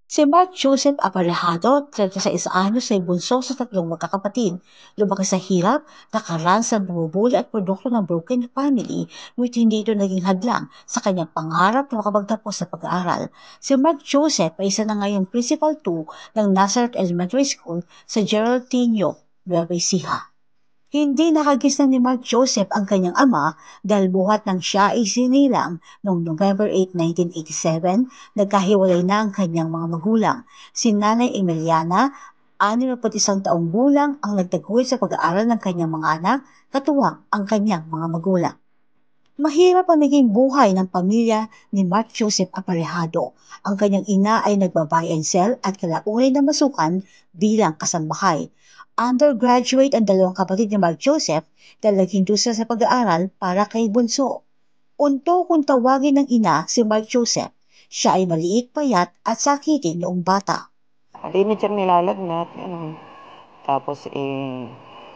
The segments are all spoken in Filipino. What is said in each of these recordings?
Si Mark Joseph Aparejado, 36 anyos, ay bunso sa tatlong magkakapatid. Lumaki sa hirap, nakaranas ng bumubuli at produkto ng broken family, ngunit hindi ito naging hadlang sa kanyang pangarap na makapagtapos sa pag-aaral. Si Mark Joseph ay isa na ngayong Principal 2 ng Nazareth Elementary School sa Gerald T. Nyo, Nueva Ecija. Hindi nakagisnan ni Mark Joseph ang kanyang ama dahil buhat nang siya ay sinilang noong November 8, 1987, nagkahiwalay na ang kanyang mga magulang. Si Nanay Emiliana, 61 taong gulang, ang nagtaguyod sa pag-aaral ng kanyang mga anak, katuwang ang kanyang mga magulang. Mahirap ang naging buhay ng pamilya ni Mark Joseph Aparejado. Ang kanyang ina ay nagbabuy and sell at kalaunan na masukan bilang kasambahay. Undergraduate ang dalawang kapatid ni Mark Joseph dahil naghinto sila sa pag-aaral para kay bunso. Unto kung tawagin ng ina si Mark Joseph, siya ay maliit, payat at sakitin noong bata. Limit siyang nilalagnat, ano. Tapos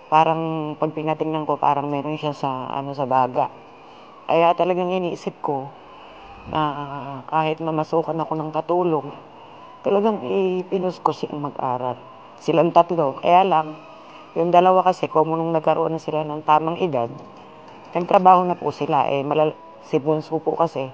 parang pag tinatingnan ko parang meron siya sa sa baga. Kaya talagang iniisip ko na kahit mamasukan ako ng katulong, talagang ipinus ko siyang mag-aral. Silang tatlo, kaya lang, yung dalawa kasi, kung nung nagkaroon na sila ng tamang edad, nagtrabaho na po sila, si Bunso po kasi,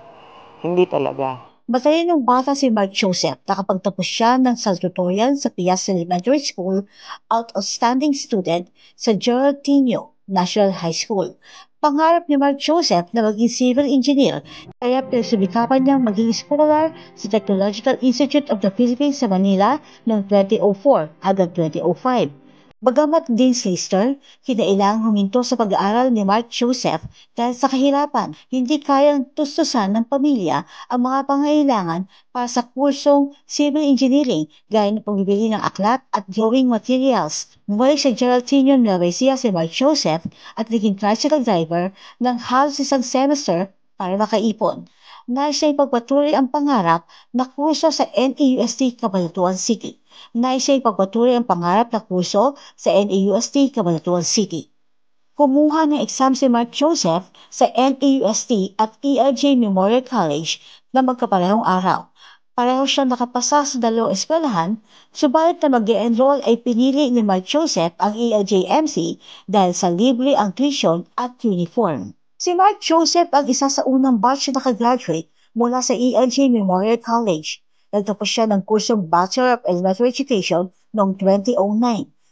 hindi talaga. Matalinong bata si Mark Joseph. Nakapagtapos siya ng salutatorian sa Pias Elementary School, outstanding student sa Gerald T. Nyo National High School. Pangarap ni Mark Joseph na maging civil engineer, kaya pinasubikapan niyang maging scholar sa Technological Institute of the Philippines sa Manila noong 2004 hanggang 2005. Bagamat din sister, kinailangang huminto sa pag-aaral ni Mark Joseph dahil sa kahirapan. Hindi kayang tustusan ng pamilya ang mga pangailangan para sa kursong civil engineering gaya ng pagbibili ng aklat at drawing materials. Bumalik sa Geraldine Nueva Ecija si Mark Joseph at naging tricycle driver ng halos isang semester para makaipon. Nais niya ipagpatuloy ang pangarap na kurso sa NAUST Cabanatuan City. Nais niya ipagpatuloy ang pangarap na kurso sa NAUST Cabanatuan City. Kumuha ng exam si Mark Joseph sa NAUST at ELJ Memorial College na magkaparehong araw. Pareho siyang nakapasa sa dalawang eskwelahan, subalit na mag-enroll ay pinili ni Mark Joseph ang ELJ-MC dahil sa libre ang tuition at uniform. Si Mark Joseph ang isa sa unang batch na nakagraduate mula sa ELJ Memorial College. Nagtapos siya ng kursong Bachelor of Elementary Education noong 2009.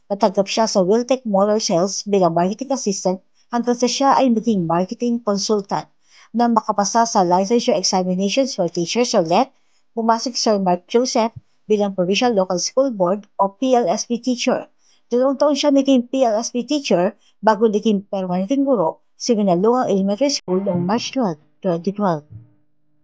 Natanggap siya sa Wiltec Motor Sales bilang marketing assistant hanggang sa siya ay naging marketing consultant. Nang makapasa sa licensure examinations for teachers o LET, pumasok si Sir Mark Joseph bilang Provincial Local School Board o PLSB teacher. 2 taon siya naging PLSB teacher bago naging permanenteng guro sa Ginalungang Elementary School noong March 12, 2012.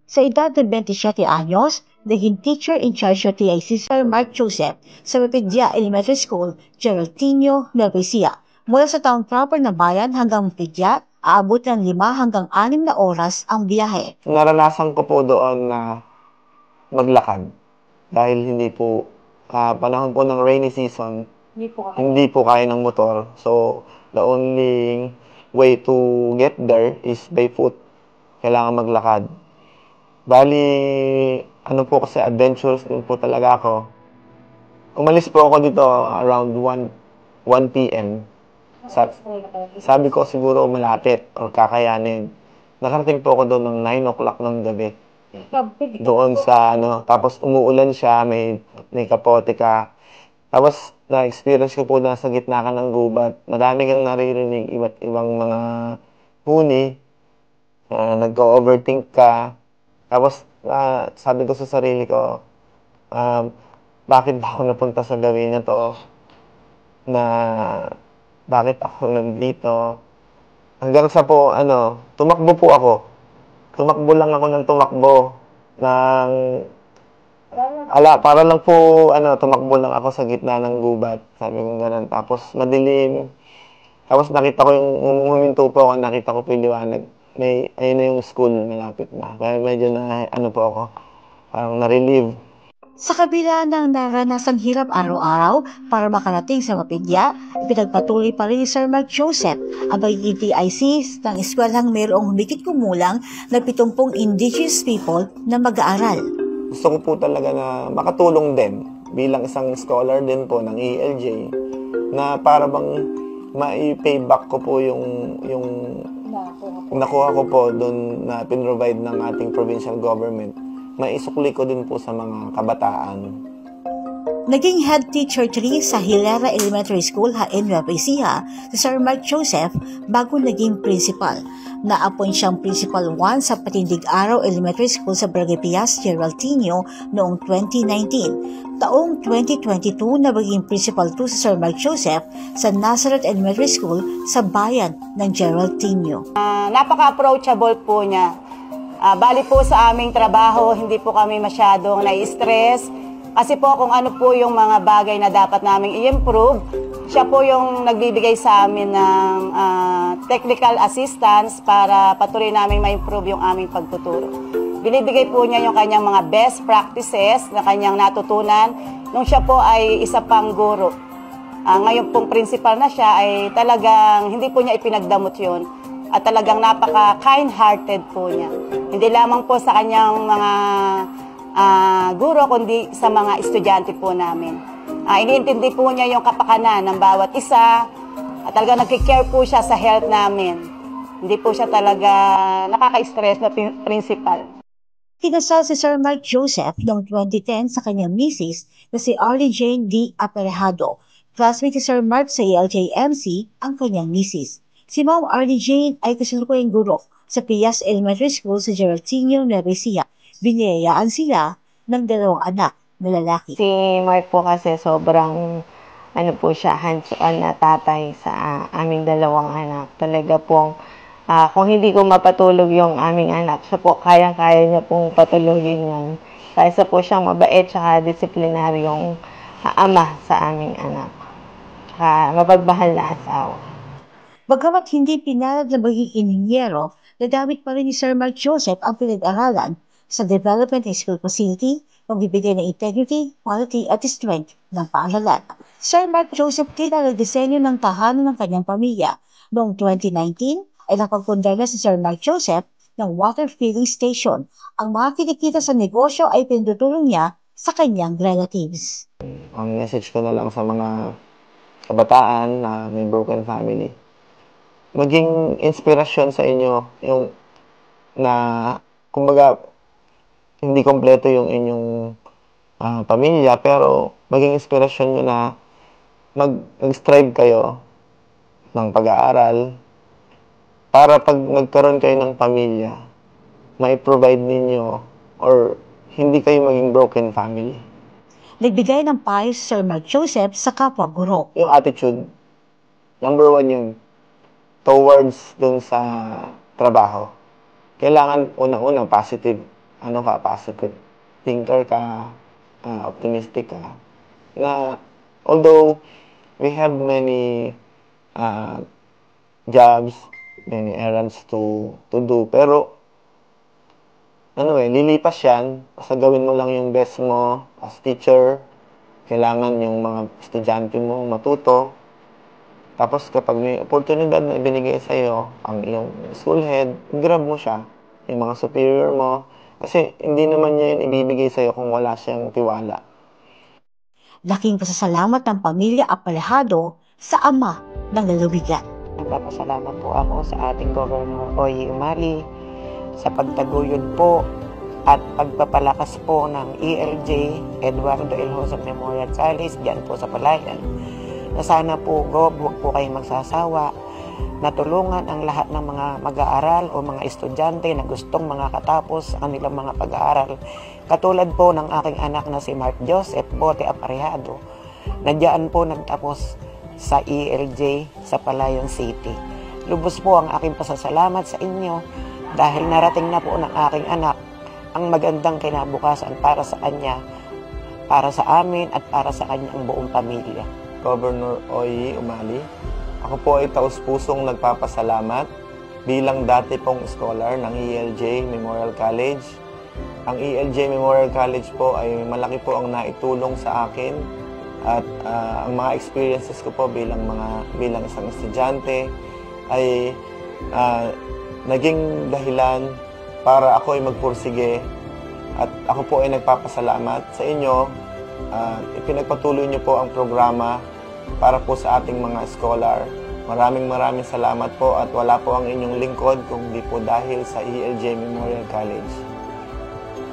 Sa edad ng 27 anyos, naging teacher in charge ng TIC Sir Mark Joseph sa Mapidya Elementary School, Geraldinho, Nueva Ecija. Mula sa town proper na bayan hanggang Mapidya, aabot ng 5 hanggang 6 na oras ang biyahe. Naranasan ko po doon na maglakad dahil hindi po panahon po ng rainy season, hindi po kaya ng motor. So, the only way to get there is by foot. Kailangan maglakad. Bali, ano po kasi adventurous din po talaga ako. Umalis po ako dito around 1 p.m. Sabi ko siguro malapit or kakayanin. Nakarating po ako doon ng 9 o'clock ng gabi. Doon sa tapos umuulan siya, may kapote ka. Tapos na-experience ko po na sa gitna ka ng gubat. Madami kang naririnig, iba't ibang mga huni. Nag-overthink ka. Tapos sabi ko sa sarili ko, bakit ba ako napunta sa gawin na to? Na bakit ako nandito? Hanggang sa po, tumakbo po ako. Tumakbo lang ako ng tumakbo. Para lang po, tumakbo lang ako sa gitna ng gubat. Sabi ko ganun. Tapos madilim. Tapos nakita ko huminto po ako, nakita ko po yung liwanag. Ayun na yung school, malapit na. Kaya medyo po ako, parang na-relieve. Sa kabila ng naranasang hirap araw-araw para makarating sa Mapidya, ipinagpatuloy pa rin ni Sir Mark Joseph ang pagiging TIC ng eskwelahang mayroong humigit kumulang na 70 indigenous people na mag-aaral. gusto ko po talaga na makatulong din bilang isang scholar din po ng ELJ na para bang ma-pay back ko po yung nakuha ko po doon na pinrovide ng ating provincial government. Maisukli ko din po sa mga kabataan. Naging head teacher 3 sa Hilera Elementary School, Hain, Nueva Ecija, si Sir Mark Joseph bago naging principal. Na-appoint siyang Principal 1 sa Patindig Araw Elementary School sa Barangay Pias, Geraldinho noong 2019. Taong 2022 na maging Principal 2 si Sir Mark Joseph sa Nazareth Elementary School sa bayan ng Geraldinho. Napaka-approachable po niya. Bali po sa aming trabaho, hindi po kami masyadong nai-stress. Kasi po kung ano po yung mga bagay na dapat naming i-improve, siya po yung nagbibigay sa amin ng technical assistance para patuloy namin ma-improve yung aming pagtuturo. Binibigay po niya yung kanyang mga best practices na kanyang natutunan nung siya po ay isa pang guro. Ngayon pong principal na siya ay talagang hindi po niya ipinagdamot yun at talagang napaka-kind-hearted po niya. Hindi lamang po sa kanyang mga guro, kundi sa mga estudyante po namin. Iniintindi po niya yung kapakanan ng bawat isa at talaga nagkikare po siya sa health namin. Hindi po siya talaga nakaka-stress na principal. Kinasal si Sir Mark Joseph noong 2010 sa kanyang misis na si Arlie Jane D. Aparejado. Classmate si Sir Mark sa ELJMC ang kanyang misis. Si Ma'am Arlie Jane ay kasalukuyang guro sa Pias Elementary School sa Geraldinho, Nueva Ecija. Biniyayaan sila ng 2 anak na lalaki. Si Mark po kasi sobrang siya, hands-on na tatay sa aming 2 anak. Talaga pong kung hindi ko mapatulog yung aming anak, siya po kayang-kaya niya pong patulogin yan. Kaysa po siyang mabait at disiplinaryong ama sa aming anak. Tsaka mapagmahal na asawa. Bagamat hindi pinalad na maging inhinyero, nadamit pa rin ni Sir Mark Joseph ang pinag-aralan sa development ng school facility, pagbibigay ng integrity, quality at strength ng paaralan. Sir Mark Joseph din ang nagdisenyo ng tahanan ng kanyang pamilya. Noong 2019 ay nakapagpundar na si Sir Mark Joseph ng water filling station. Ang mga kinikita sa negosyo ay pinutulong niya sa kanyang relatives. Ang message ko na lang sa mga kabataan na may broken family, maging inspirasyon sa inyo yung na kumbaga hindi kompleto yung inyong pamilya, pero maging inspirasyon nyo na mag-strive kayo ng pag-aaral para pag nagkaroon kayo ng pamilya, mai-provide ninyo or hindi kayo maging broken family. Nagbigay ng payo si Sir Mark Joseph sa kapwa guro. Yung attitude, number 1 yun, towards dun sa trabaho. Kailangan unang-una positive. Positive thinker ka, optimistic ka. Na although we have many jobs, many errands to do, pero lilipas yan. Basta gawin mo lang yung best mo as teacher. Kailangan yung mga estudyante mo matuto. Tapos kapag may oportunidad na ibinigay sa'yo ang iyong school head, grab mo siya. Yung mga superior mo. Kasi hindi naman niya yun ibibigay sa'yo kung wala siyang tiwala. Laking pasasalamat ng pamilya Aparejado sa ama ng lalawigan. Nagpapasalamat po ako sa ating Governor Oye Umali sa pagtaguyod po at pagpapalakas po ng ELJ Eduardo L. Jose Memorial College diyan po sa Palayan. Na sana po, Gob, huwag po kayong magsasawa na tulungan ang lahat ng mga mag-aaral o mga estudyante na gustong makatapos ang kanilang mga pag-aaral. Katulad po ng aking anak na si Mark Joseph Bote Aparejado, na diyan po nagtapos sa ELJ sa Palayan City. Lubos po ang aking pasasalamat sa inyo dahil narating na po ng aking anak ang magandang kinabukasan para sa kanya, para sa amin at para sa kanyang buong pamilya. Governor Oye Umali, ako po ay taus-pusong nagpapasalamat bilang dati pong scholar ng ELJ Memorial College. Ang ELJ Memorial College po ay malaki po ang naitulong sa akin at ang mga experiences ko po bilang isang estudyante ay naging dahilan para ako ay magpursige At ako po ay nagpapasalamat sa inyo at ipinagpatuloy niyo po ang programa para po sa ating mga scholar. Maraming salamat po at wala po ang inyong lingkod kung di po dahil sa ELJ Memorial College.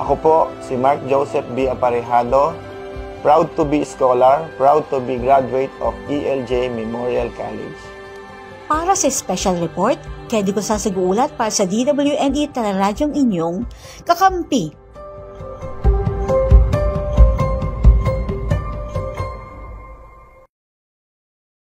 Ako po si Mark Joseph B. Aparejado, proud to be scholar, proud to be graduate of ELJ Memorial College. Para sa special report, Kedi ko sa sigulat para sa DWND Teleradyong inyong kakampi